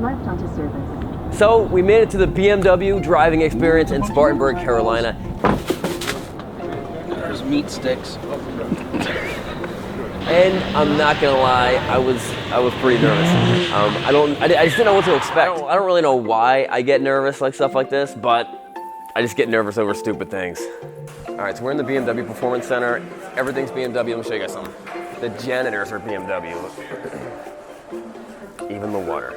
left onto service. So we made it to the BMW driving experience in Spartanburg, Carolina. There's meat sticks. And I'm not gonna lie, I was pretty nervous. I just didn't know what to expect. I don't really know why I get nervous like stuff like this, but I just get nervous over stupid things. All right, so we're in the BMW Performance Center. Everything's BMW. Let me show you guys something. The janitors are BMW. Even the water.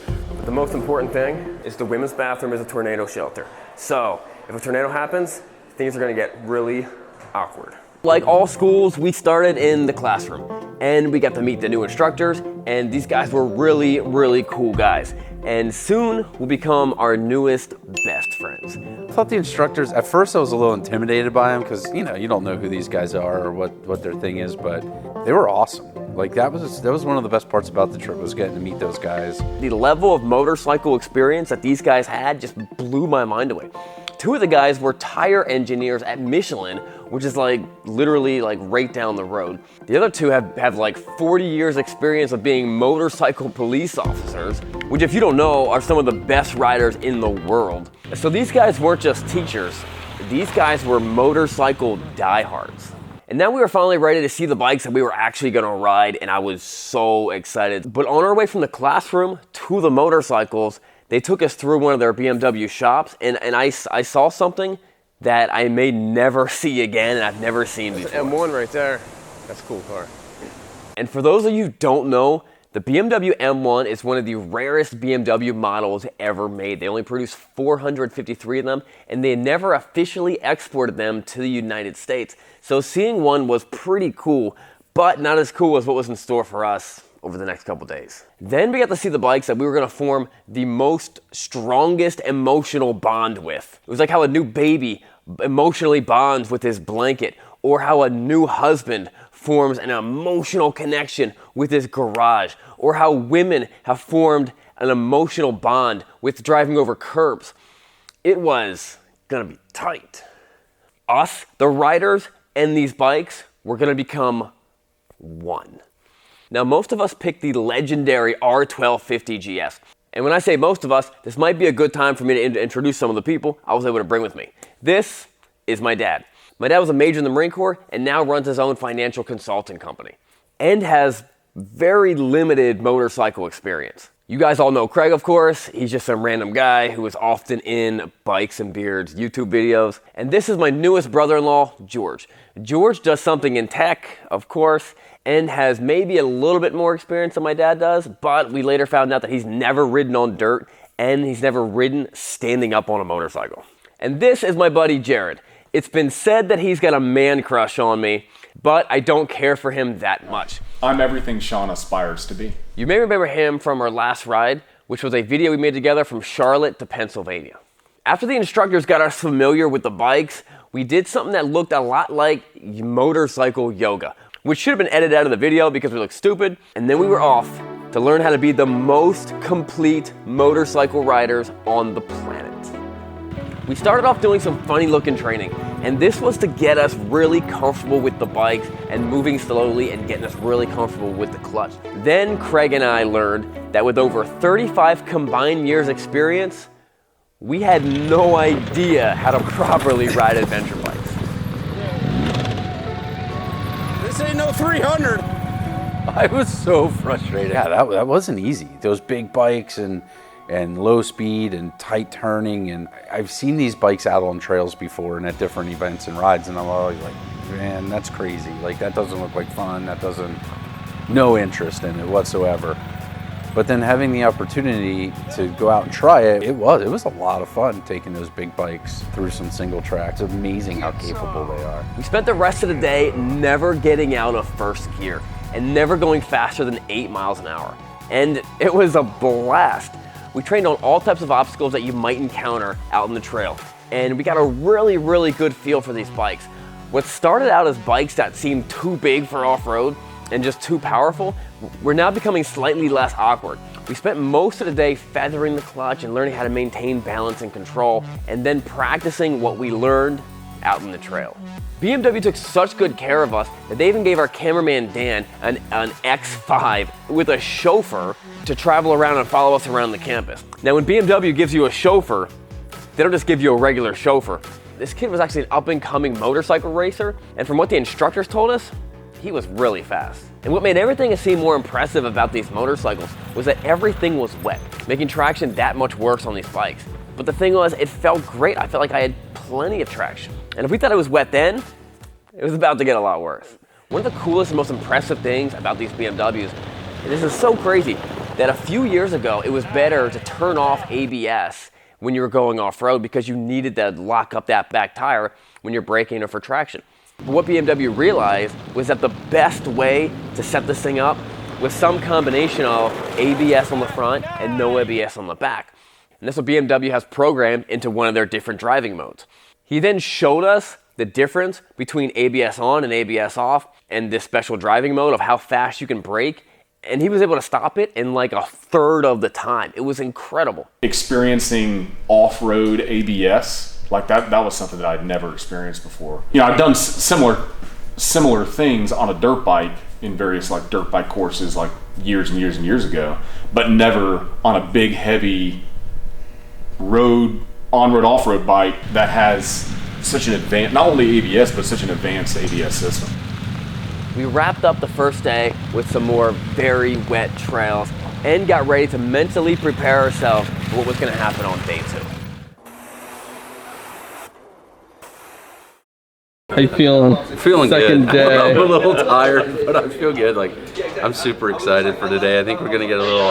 But the most important thing is the women's bathroom is a tornado shelter. So if a tornado happens, things are gonna get really awkward. Like all schools, we started in the classroom and we got to meet the new instructors, and these guys were really, really cool guys. And soon will become our newest best friends. I thought the instructors, at first I was a little intimidated by them because, you know, you don't know who these guys are or what their thing is, but they were awesome. Like that was one of the best parts about the trip, was getting to meet those guys. The level of motorcycle experience that these guys had just blew my mind away. Two of the guys were tire engineers at Michelin, which is like literally like right down the road. The other two have like 40 years experience of being motorcycle police officers, which if you don't know are some of the best riders in the world. So these guys weren't just teachers, these guys were motorcycle diehards. And now we were finally ready to see the bikes that we were actually gonna ride, and I was so excited. But on our way from the classroom to the motorcycles, they took us through one of their BMW shops, and I saw something that I may never see again, and I've never seen before. That's an M1 right there. That's a cool car. And for those of you who don't know, the BMW M1 is one of the rarest BMW models ever made. They only produced 453 of them, and they never officially exported them to the United States. So seeing one was pretty cool, but not as cool as what was in store for us over the next couple days. Then we got to see the bikes that we were gonna form the strongest emotional bond with. It was like how a new baby emotionally bonds with his blanket, or how a new husband forms an emotional connection with his garage, or how women have formed an emotional bond with driving over curbs. It was gonna be tight. Us, the riders, and these bikes were gonna become one. Now, most of us picked the legendary R1250 GS. And when I say most of us, this might be a good time for me to introduce some of the people I was able to bring with me. This is my dad. My dad was a major in the Marine Corps and now runs his own financial consulting company and has very limited motorcycle experience. You guys all know Craig, of course. He's just some random guy who is often in Bikes and Beards YouTube videos. And this is my newest brother-in-law, George. George does something in tech, of course, and has maybe a little bit more experience than my dad does, but we later found out that he's never ridden on dirt and he's never ridden standing up on a motorcycle. And this is my buddy Jared. It's been said that he's got a man crush on me, but I don't care for him that much. I'm everything Sean aspires to be. You may remember him from our last ride, which was a video we made together from Charlotte to Pennsylvania. After the instructors got us familiar with the bikes, we did something that looked a lot like motorcycle yoga, which should have been edited out of the video because we looked stupid. And then we were off to learn how to be the most complete motorcycle riders on the planet. We started off doing some funny looking training, and this was to get us really comfortable with the bikes and moving slowly and getting us really comfortable with the clutch. Then Craig and I learned that with over 35 combined years experience, we had no idea how to properly ride adventure bikes. This ain't no 300. I was so frustrated. Yeah, that wasn't easy. Those big bikes and low speed and tight turning, and I've seen these bikes out on trails before and at different events and rides, and I'm always like, man, that's crazy. Like, that doesn't look like fun. No interest in it whatsoever. But then having the opportunity to go out and try it, it was a lot of fun taking those big bikes through some single tracks. It's amazing how capable they are. We spent the rest of the day never getting out of first gear and never going faster than 8 miles an hour. And it was a blast. We trained on all types of obstacles that you might encounter out in the trail. And we got a really, really good feel for these bikes. What started out as bikes that seemed too big for off-road and just too powerful, we're now becoming slightly less awkward. We spent most of the day feathering the clutch and learning how to maintain balance and control, and then practicing what we learned out in the trail. BMW took such good care of us that they even gave our cameraman Dan an X5 with a chauffeur to travel around and follow us around the campus. Now when BMW gives you a chauffeur, they don't just give you a regular chauffeur. This kid was actually an up-and-coming motorcycle racer, and from what the instructors told us, he was really fast. And what made everything seem more impressive about these motorcycles was that everything was wet, making traction that much worse on these bikes. But the thing was, it felt great. I felt like I had plenty of traction. And if we thought it was wet then, it was about to get a lot worse. One of the coolest and most impressive things about these BMWs, and this is so crazy, that a few years ago, it was better to turn off ABS when you were going off-road because you needed to lock up that back tire when you're braking or for traction. But what BMW realized was that the best way to set this thing up was some combination of ABS on the front and no ABS on the back. And that's what BMW has programmed into one of their different driving modes. He then showed us the difference between ABS on and ABS off and this special driving mode of how fast you can brake. And he was able to stop it in like a third of the time. It was incredible. Experiencing off-road ABS, like that was something that I'd never experienced before. You know, I've done similar things on a dirt bike in various like dirt bike courses like years and years and years ago, but never on a big, heavy on-road, off-road bike that has such an advanced, not only ABS, but such an advanced ABS system. We wrapped up the first day with some more very wet trails and got ready to mentally prepare ourselves for what was going to happen on day 2. How you feeling? Feeling Second good. day. I'm a little tired, but I feel good. Like, I'm super excited for today. I think we're gonna get a little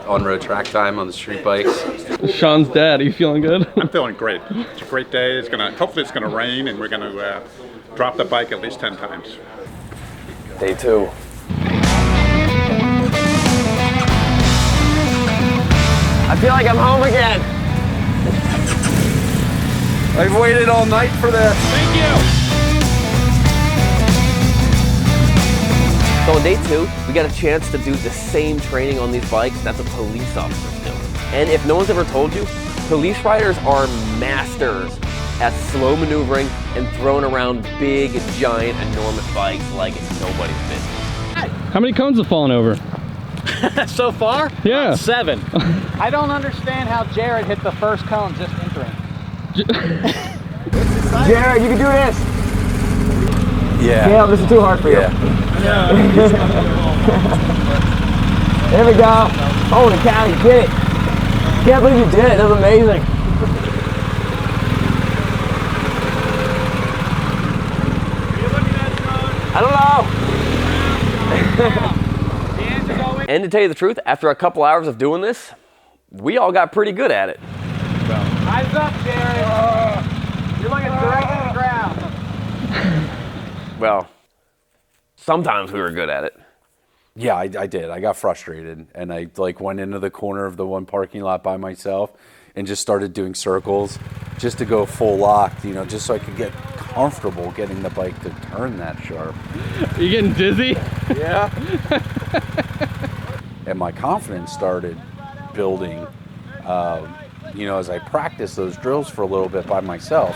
on-road track time on the street bikes. Sean's dad, are you feeling good? I'm feeling great. It's a great day. Hopefully it's gonna rain, and we're gonna drop the bike at least 10 times. Day 2. I feel like I'm home again. I've waited all night for this. Thank you. So on day 2, we got a chance to do the same training on these bikes that the police officers do. And if no one's ever told you, police riders are masters at slow maneuvering and throwing around big, giant, enormous bikes like it's nobody's business. How many cones have fallen over? So far? Yeah. 7. I don't understand how Jared hit the first cone just entering. Jared, you can do this. Yeah. Caleb, this is too hard for you. There we go. Holy cow, you did it. Can't believe you did it. That was amazing. I don't know. And to tell you the truth, after a couple hours of doing this, we all got pretty good at it. Eyes up, Jared. You're looking direct at the ground. Well, sometimes we were good at it. Yeah, I did. I got frustrated, and I like went into the corner of the one parking lot by myself and just started doing circles just to go full locked, you know, just so I could get comfortable getting the bike to turn that sharp. Are you getting dizzy? Yeah. And my confidence started building, you know, as I practiced those drills for a little bit by myself.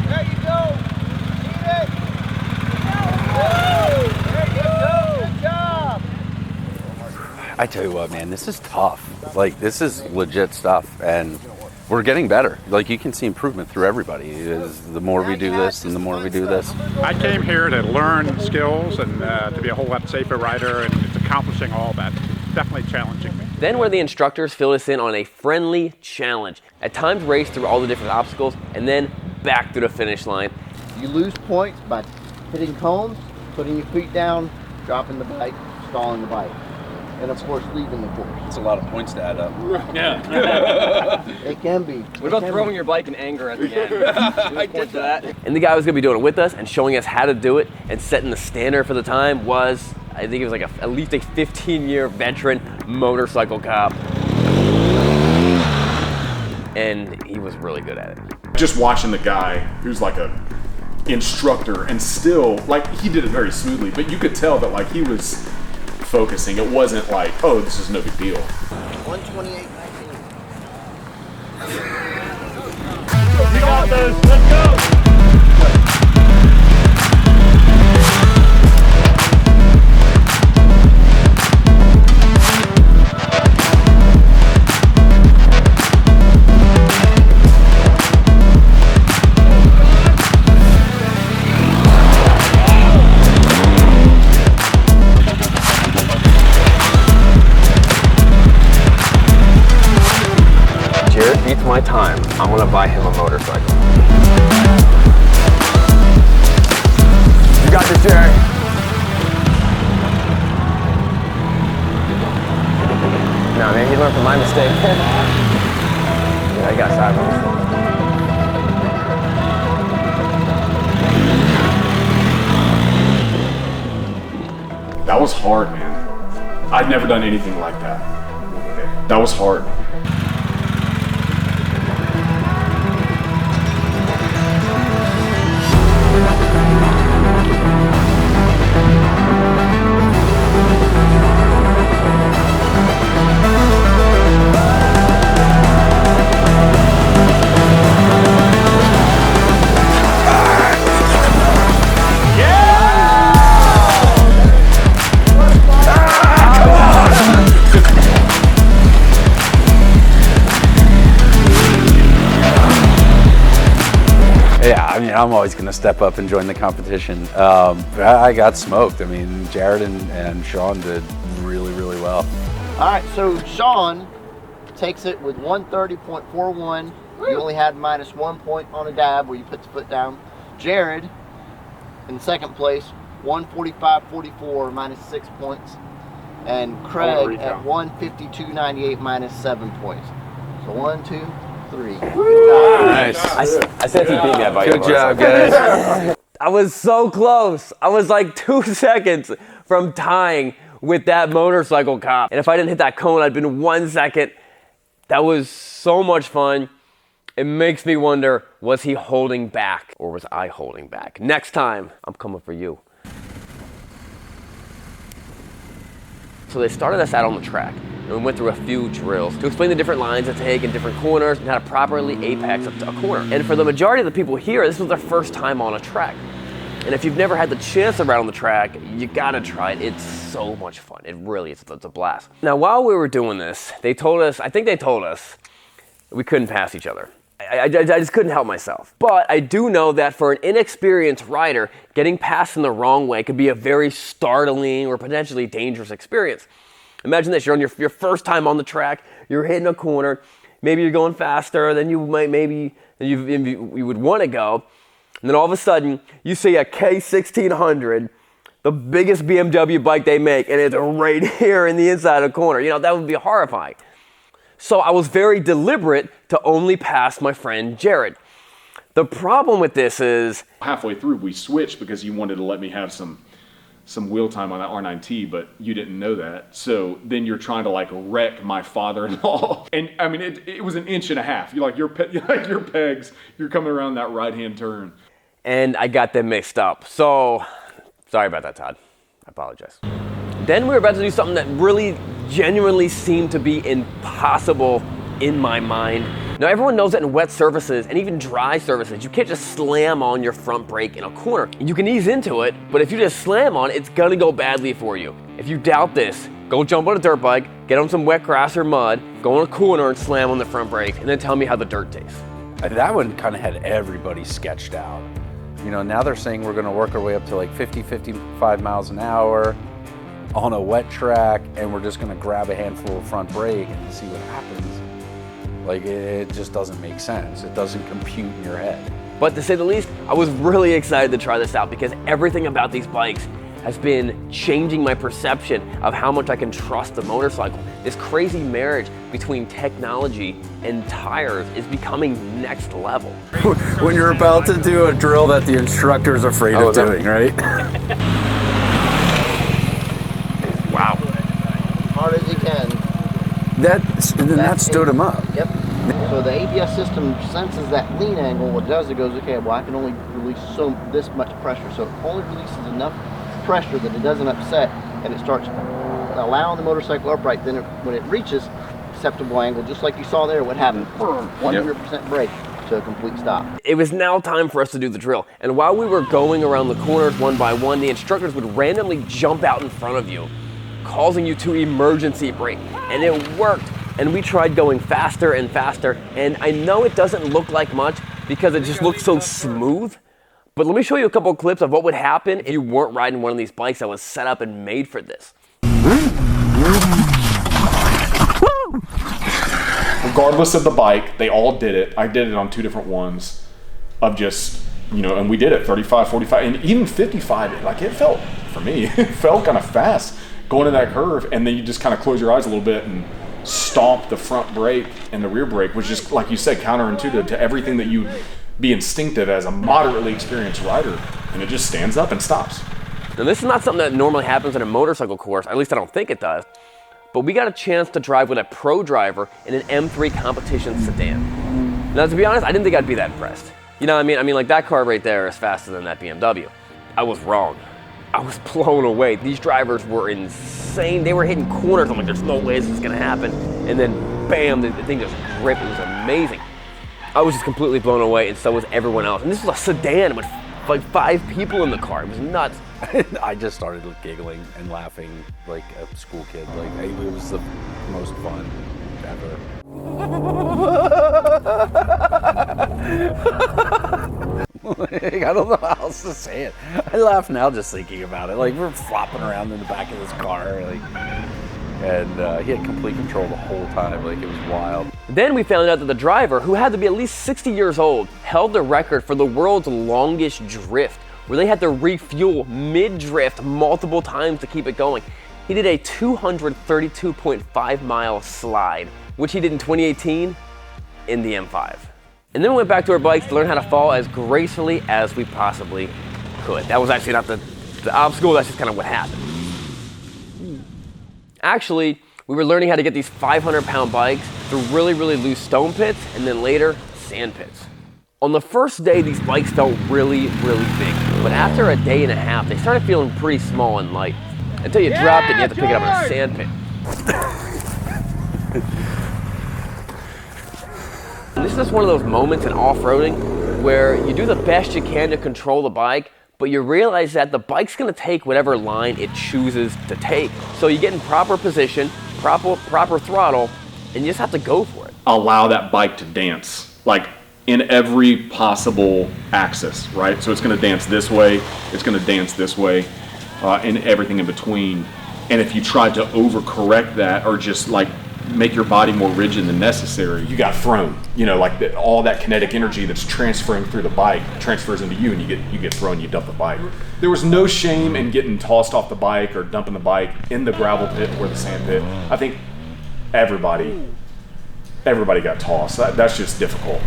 There you go. Keep it. There you go. Good job. I tell you what, man, this is tough. Like, this is legit stuff, and we're getting better. Like, you can see improvement through everybody. The more we do this and the more we do this. I came here to learn skills and to be a whole lot safer rider, and it's accomplishing all that. Definitely challenging me. Then where the instructors fill us in on a friendly challenge. At times race through all the different obstacles and then back through the finish line. You lose points by hitting cones, putting your feet down, dropping the bike, stalling the bike, and of course leaving the course. It's a lot of points to add up. Yeah. It can be. What about throwing your bike in anger at the end? I did that. And the guy who's going to be doing it with us and showing us how to do it and setting the standard for the time was, I think he was like at least a 15-year veteran motorcycle cop. And he was really good at it. Just watching the guy who's like a instructor and still, like, he did it very smoothly, but you could tell that like he was focusing. It wasn't like, oh, this is no big deal. 128.19. got this. Let's go. Jared beats my time. I'm gonna buy him a motorcycle. You got this, Jared. No, man, he learned from my mistake. Yeah, I got sideways. That was hard, man. I'd never done anything like that. That was hard. Yeah, I mean, I'm always going to step up and join the competition. I got smoked. I mean, Jared and Sean did really, really well. All right, so Sean takes it with 130.41. You only had -1 point on a dab where you put the foot down. Jared, in second place, 145.44, -6 points. And Craig at 152.98, -7 points. So 1, 2, 3. Nice. I said he beat me by Good job, guys. I was so close. I was like 2 seconds from tying with that motorcycle cop. And if I didn't hit that cone, I'd been 1 second. That was so much fun. It makes me wonder, was he holding back or was I holding back? Next time, I'm coming for you. So they started us out on the track. And we went through a few drills to explain the different lines to take in different corners and how to properly apex up to a corner. And for the majority of the people here, this was their first time on a track. And if you've never had the chance to ride on the track, you gotta try it. It's so much fun. It really is. It's a blast. Now, while we were doing this, I think they told us we couldn't pass each other. I just couldn't help myself. But I do know that for an inexperienced rider, getting passed in the wrong way could be a very startling or potentially dangerous experience. Imagine this, you're on your first time on the track, you're hitting a corner, maybe you're going faster than you would want to go, and then all of a sudden, you see a K1600, the biggest BMW bike they make, and it's right here in the inside of the corner. You know, that would be horrifying. So I was very deliberate to only pass my friend Jared. The problem with this is... Halfway through, we switched because you wanted to let me have some wheel time on that R9T, but you didn't know that. So then you're trying to like wreck my father-in-law. And I mean, it was an inch and a half. You're like your pegs, you're coming around that right-hand turn. And I got them mixed up. So, sorry about that, Todd. I apologize. Then we were about to do something that really genuinely seemed to be impossible in my mind. Now, everyone knows that in wet surfaces and even dry surfaces, you can't just slam on your front brake in a corner. You can ease into it, but if you just slam on it, it's gonna go badly for you. If you doubt this, go jump on a dirt bike, get on some wet grass or mud, go in a corner and slam on the front brake, and then tell me how the dirt tastes. That one kind of had everybody sketched out. You know, now they're saying we're gonna work our way up to like 50, 55 miles an hour on a wet track, and we're just gonna grab a handful of front brake and see what happens. Like, it just doesn't make sense. It doesn't compute in your head. But to say the least, I was really excited to try this out because everything about these bikes has been changing my perception of how much I can trust the motorcycle. This crazy marriage between technology and tires is becoming next level. When you're about to do a drill that the instructor's afraid of doing, right? Wow. Hard as you can. That stood him up. Yep. So the ABS system senses that lean angle. What it does, it goes, okay, well, I can only release this much pressure. So it only releases enough pressure that it doesn't upset, and it starts allowing the motorcycle upright. Then when it reaches acceptable angle, just like you saw there, what happened? 100% brake. to a complete stop. It was now time for us to do the drill. And while we were going around the corners one by one, the instructors would randomly jump out in front of you, causing you to emergency brake. And it worked. And we tried going faster and faster. And I know it doesn't look like much because it just looks so smooth. But let me show you a couple of clips of what would happen if you weren't riding one of these bikes that was set up and made for this. Regardless of the bike, they all did it. I did it on 2 different ones of just, and we did it 35, 45, and even 55. Like, it felt, for me, it felt kind of fast going to that curve, and then you just kind of close your eyes a little bit and stomp the front brake and the rear brake, which is, like you said, counterintuitive to everything that you be instinctive as a moderately experienced rider, and it just stands up and stops. Now, this is not something that normally happens in a motorcycle course, at least I don't think it does, but we got a chance to drive with a pro driver in an M3 competition sedan. Now, to be honest, I didn't think I'd be that impressed. You know what I mean? Like, that car right there is faster than that BMW. I was wrong. I was blown away. These drivers were insane. They were hitting corners. I'm like, there's no way this is gonna happen. And then, bam, the thing just gripped. It was amazing. I was just completely blown away, and so was everyone else. And this was a sedan with like 5 people in the car. It was nuts. I just started giggling and laughing like a school kid. Like, it was the most fun ever. I don't know how else to say it. I laugh now just thinking about it. Like, we're flopping around in the back of this car, like, and he had complete control the whole time. Like, it was wild. Then we found out that the driver, who had to be at least 60 years old, held the record for the world's longest drift, where they had to refuel mid-drift multiple times to keep it going. He did a 232.5 mile slide, which he did in 2018 in the M5. And then we went back to our bikes to learn how to fall as gracefully as we possibly could. That was actually not the obstacle, that's just kind of what happened. Actually, we were learning how to get these 500-pound bikes through really, really loose stone pits and then later sand pits. On the first day, these bikes felt really, really big. But after a day and a half, they started feeling pretty small and light. Until you dropped it and you have to pick it up in a sand pit. And this is just one of those moments in off-roading where you do the best you can to control the bike, but you realize that the bike's gonna take whatever line it chooses to take. So you get in proper position, proper throttle, and you just have to go for it. Allow that bike to dance, like in every possible axis, right? So it's gonna dance this way, it's gonna dance this way, and everything in between. And if you try to overcorrect that or just like make your body more rigid than necessary, you got thrown. Like all that kinetic energy that's transferring through the bike transfers into you, and you get thrown, you dump the bike. There was no shame in getting tossed off the bike or dumping the bike in the gravel pit or the sand pit. I think everybody got tossed. That's just difficult,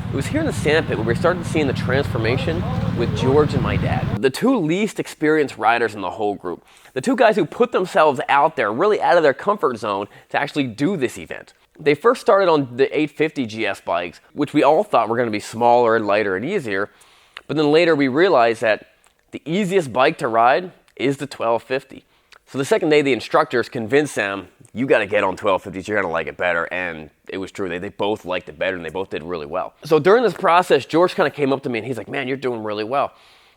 It was here in the sand pit where we started seeing the transformation with George and my dad. The 2 least experienced riders in the whole group. The 2 guys who put themselves out there, really out of their comfort zone to actually do this event. They first started on the 850 GS bikes, which we all thought were gonna be smaller and lighter and easier. But then later we realized that the easiest bike to ride is the 1250. So the second day, the instructors convinced them, you got to get on 1250s, you're going to like it better. And it was true. They both liked it better and they both did really well. So during this process, George kind of came up to me and he's like, man, you're doing really well.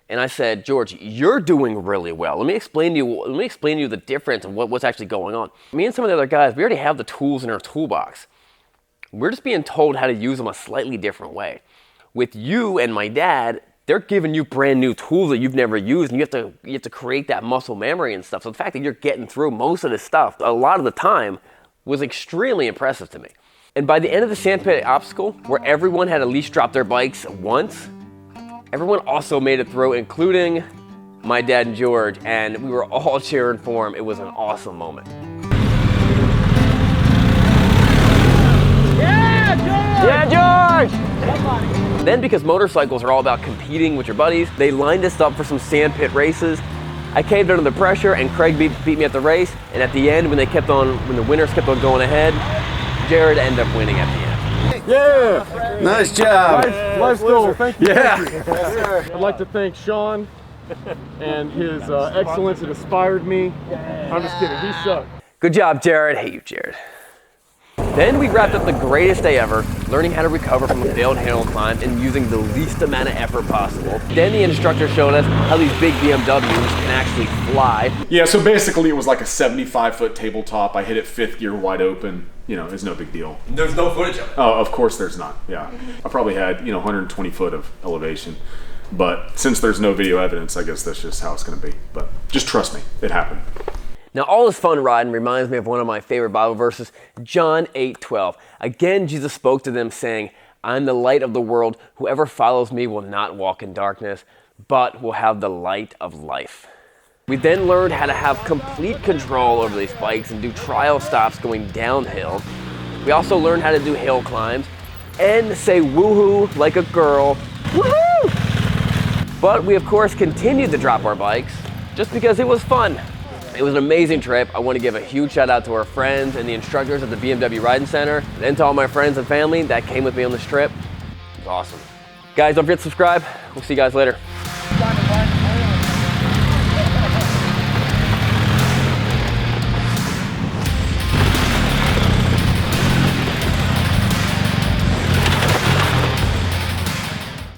And I said, George, you're doing really well. Let me explain to you the difference and what's actually going on. Me and some of the other guys, we already have the tools in our toolbox. We're just being told how to use them a slightly different way. With you and my dad, they're giving you brand new tools that you've never used, and you have to create that muscle memory and stuff. So the fact that you're getting through most of this stuff a lot of the time was extremely impressive to me. And by the end of the sandpit obstacle, where everyone had at least dropped their bikes once, everyone also made it through, including my dad and George, and we were all cheering for him. It was an awesome moment. Yeah, George! Yeah, George! Then, because motorcycles are all about competing with your buddies, they lined us up for some sandpit races. I caved under the pressure, and Craig beat me at the race. And at the end, when the winners kept on going ahead, Jared ended up winning at the end. Yeah! Nice job. Nice goal. Thank you. Yeah. Thank you. I'd like to thank Sean and his excellence, it inspired me. I'm just kidding, he sucked. Good job, Jared. Hey, you, Jared. Then we wrapped up the greatest day ever, learning how to recover from a failed hill climb and using the least amount of effort possible. Then the instructor showed us how these big BMWs can actually fly. Yeah, so basically it was like a 75-foot tabletop. I hit it 5th gear wide open. You know, it's no big deal. There's no footage of it. Oh, of course there's not. Yeah, I probably had 120 foot of elevation, but since there's no video evidence, I guess that's just how it's going to be. But just trust me, it happened. Now, all this fun riding reminds me of one of my favorite Bible verses, John 8:12. Again, Jesus spoke to them saying, "I'm the light of the world. Whoever follows me will not walk in darkness, but will have the light of life." We then learned how to have complete control over these bikes and do trial stops going downhill. We also learned how to do hill climbs and say woohoo like a girl. Woohoo! But we, of course, continued to drop our bikes just because it was fun. It was an amazing trip. I want to give a huge shout out to our friends and the instructors at the BMW Riding Center, and then to all my friends and family that came with me on this trip. It was awesome. Guys, don't forget to subscribe. We'll see you guys later.